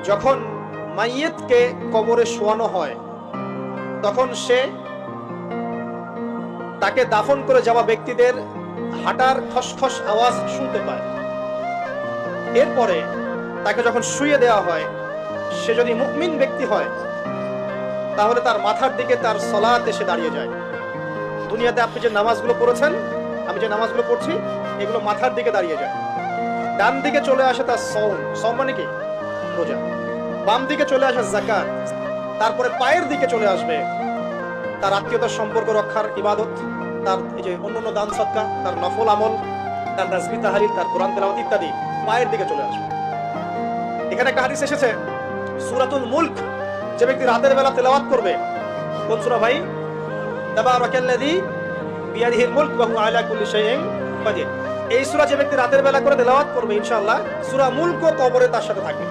যখন মাইয়েতকে কবরে শোয়ানো হয় তখন সে তাকে দাফন করে যাওয়া ব্যক্তিদের হাঁটার খসখস আওয়াজ শুনতে পায়। এরপরে তাকে যখন শুইয়ে দেওয়া হয়, সে যদি মুমিন ব্যক্তি হয় তাহলে তার মাথার দিকে তার সালাত এসে দাঁড়িয়ে যায়। দুনিয়াতে আপনি যে নামাজগুলো পড়েছেন, আমি যে নামাজগুলো পড়ছি, এগুলো মাথার দিকে দাঁড়িয়ে যায়। ডান দিকে চলে আসে তার সওম মানে কি? রোজা। বাম দিকে চলে আসে যাকাত। তারপরে পায়ের দিকে চলে আসবে তার আত্মীয়তার সম্পর্ক রক্ষার ইবাদত, তার এই যে অন্যান্য দান সদকা, তার নফল আমল, তার তাসবিহ তাহলিল, তার কোরআন তেলাওয়াত ইত্যাদি পায়ের দিকে চলে আসবে। এখানে একটা হাদিস এসেছে, সূরাতুল মুলক যে ব্যক্তি রাতের বেলা তেলাওয়াত করবে, কোন সূরা ভাই? তাবারাকাল্লাযী বিয়াদিহিল মুলক ওয়া হুয়া আলা কুল্লি শাইইন কাদির। এই সূরা যে ব্যক্তি রাতের বেলা করে তেলাওয়াত করবে, ইনশাআল্লাহ সূরা মুলক কবরে তার সাথে থাকবে।